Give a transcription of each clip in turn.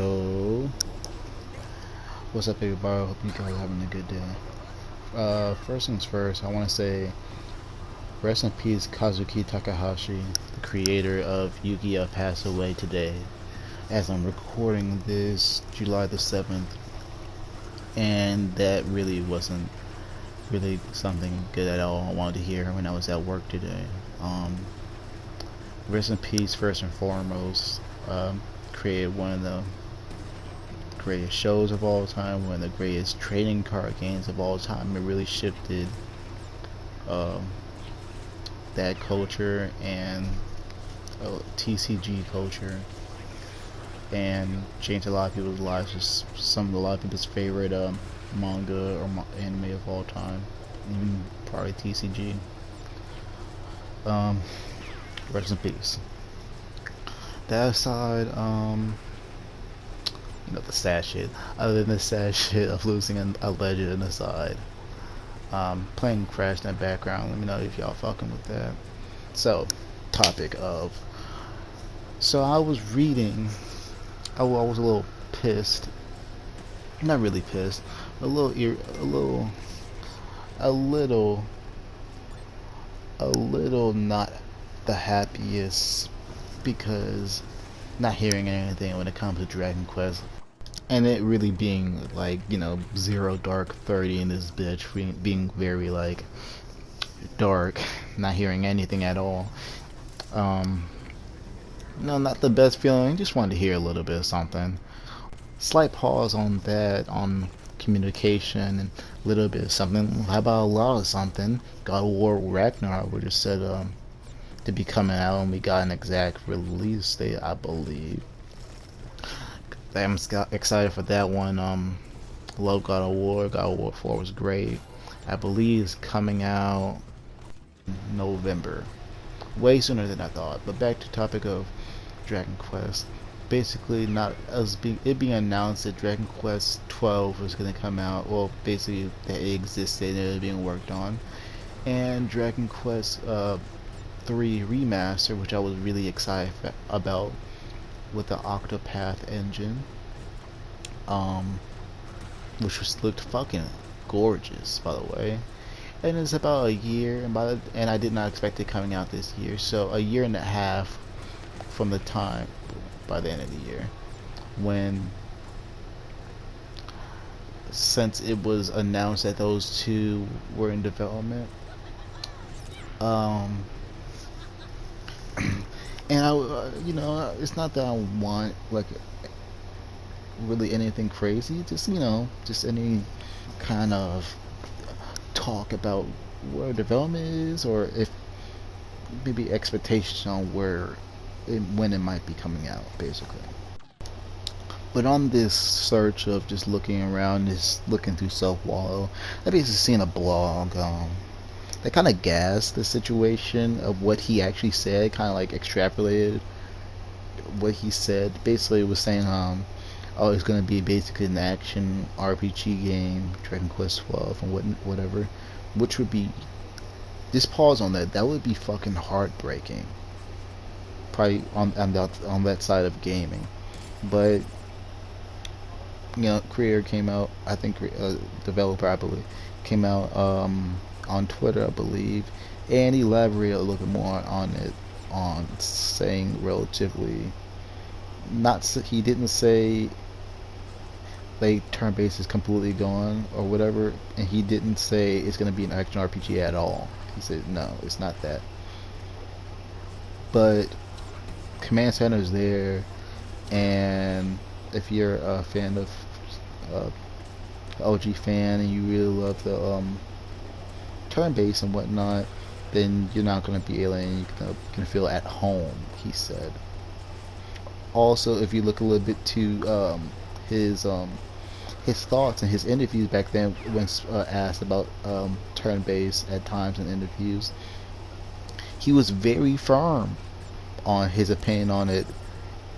Yo, what's up, everybody? Hope you guys are having a good day. First things first, I want to say rest in peace, Kazuki Takahashi, the creator of Yu-Gi-Oh, passed away today. As I'm recording this, July the 7th, and that really wasn't really something good at all I wanted to hear when I was at work today. Rest in peace, first and foremost. Created one of the greatest shows of all time, one of the greatest trading card games of all time. It really shifted that culture and TCG culture, and changed a lot of people's lives. Just a lot of people's favorite manga or anime of all time, even probably TCG. Rest in peace. That aside, the sad shit. Other than the sad shit of losing a legend aside, playing Crash in the background. Let me know if y'all fucking with that. So, topic of. So I was reading. I was a little pissed. Not really pissed. A little not the happiest, because not hearing anything when it comes to Dragon Quest, and it really being like, zero dark 30 in this bitch, being very like dark, not hearing anything at all. No, not the best feeling. Just wanted to hear a little bit of something. Slight pause on that, on communication, and a little bit of something. How about a lot of something? God of War Ragnarok, we just said to be coming out, and we got an exact release date, I believe. I'm excited for that one. Love God of War. God of War 4 was great. I believe it's coming out November, way sooner than I thought. But back to topic of Dragon Quest. Basically, not as it being announced that Dragon Quest 12 was going to come out. Well, basically that it existed and it was being worked on, and Dragon Quest 3 remaster, which I was really excited about, with the Octopath engine, which looked fucking gorgeous, by the way. And it's about a year, and I did not expect it coming out this year, so a year and a half from the time, by the end of the year, since it was announced that those two were in development. And it's not that I want like really anything crazy. Just just any kind of talk about where development is, or if maybe expectations on when it might be coming out, basically. But on this search of just looking around, just looking through Self-Wallow, I basically seen a blog. They kind of gassed the situation of what he actually said, kind of like extrapolated what he said. Basically, it was saying, oh, it's going to be basically an action RPG game, Dragon Quest 12, and whatever, which would be, just pause on that. That would be fucking heartbreaking. Probably on that side of gaming, but creator came out. I think developer, I believe, came out on Twitter, I believe, and elaborated a little bit more on it, on saying relatively, he didn't say like turn-based is completely gone or whatever, and he didn't say it's going to be an action RPG at all. He said no, it's not that. But Command Center is there, and if you're a fan of OG fan, and you really love the turn-based and whatnot, then you're not going to be alien. You're going to feel at home, he said. Also, if you look a little bit to his thoughts and his interviews back then, when asked about turn-based at times in interviews, he was very firm on his opinion on it,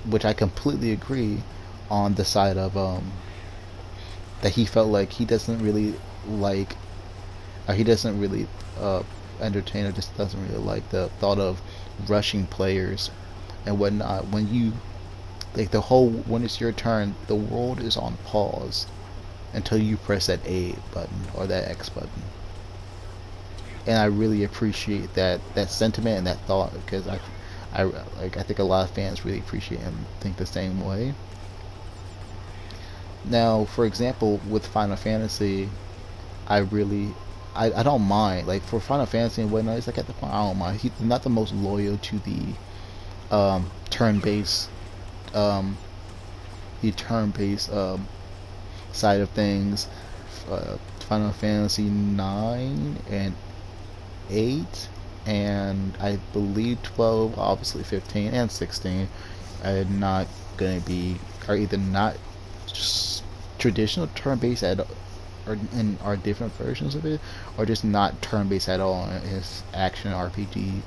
which I completely agree, on the side of that he felt like he doesn't really like, or he doesn't really entertain, or just doesn't really like the thought of rushing players and whatnot when you Like the whole, when it's your turn, the world is on pause until you press that A button or that X button. And I really appreciate that sentiment and that thought, because I think a lot of fans really appreciate and think the same way. Now, for example, with Final Fantasy, I really I don't mind, like for Final Fantasy and whatnot. It's like at the point I don't mind. He's not the most loyal to turn-based um, the turn-based side of things. Final Fantasy 9 and 8 and I believe 12, obviously 15 and 16 are not going to be, are either not just traditional turn-based at, and are different versions of it, or just not turn-based at all. It's action RPG,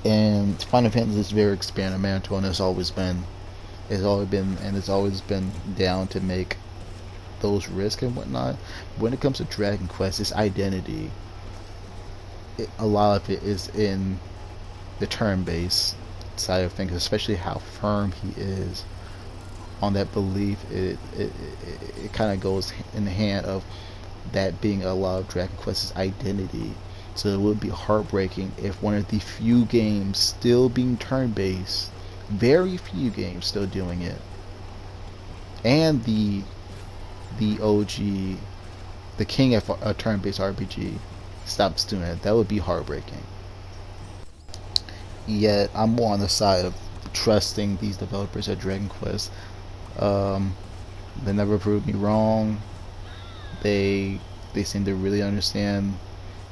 and Final Fantasy is very experimental, and it's always been down to make those risks and whatnot. When it comes to Dragon Quest, its identity, a lot of it is in the turn-based side of things, especially how firm he is on that belief. It kind of goes in the hand of that being a lot of Dragon Quest's identity. So it would be heartbreaking if one of the few games still being turn-based, very few games still doing it, and the OG, the king of a turn-based RPG, stops doing it. That would be heartbreaking. Yet I'm more on the side of trusting these developers at Dragon Quest. Um, they never proved me wrong. They seem to really understand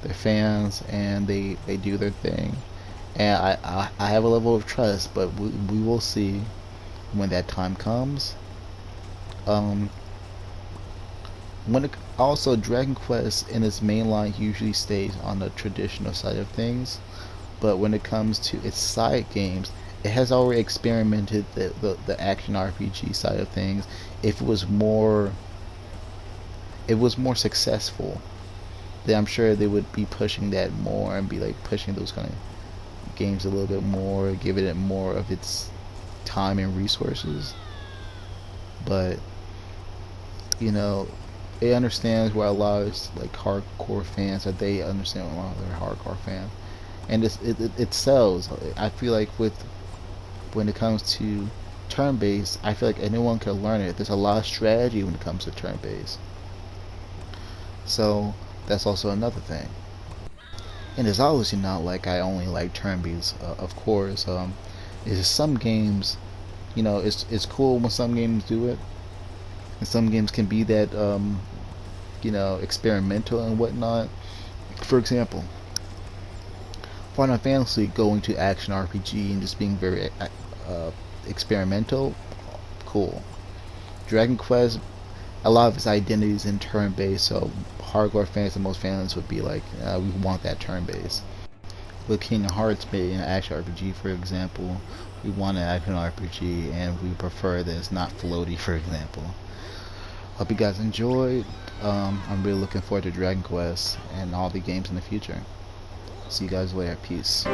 their fans, and they do their thing. And I have a level of trust, but we will see when that time comes. Um, when it, also Dragon Quest in its main line usually stays on the traditional side of things, but when it comes to its side games, it has already experimented the action RPG side of things. If it was more successful, then I'm sure they would be pushing that more and be like pushing those kind of games a little bit more, giving it more of its time and resources. But you know, it understands where a lot of like hardcore fans, that they understand why they're hardcore fans, and it sells. I feel like with when it comes to turn-based, I feel like anyone can learn it. There's a lot of strategy when it comes to turn-based, so that's also another thing. And it's obviously not like I only like turn-based. Of course, it's just some games. You know, it's cool when some games do it, and some games can be that experimental and whatnot. For example, Final Fantasy going to action RPG and just being very experimental, cool. Dragon Quest, a lot of its identities in turn-based, so hardcore fans and most fans would be like, we want that turn-based. With Kingdom Hearts being an action RPG, for example, we want an action RPG, and we prefer that it's not floaty, for example. Hope you guys enjoyed. I'm really looking forward to Dragon Quest and all the games in the future. See you guys later. Peace.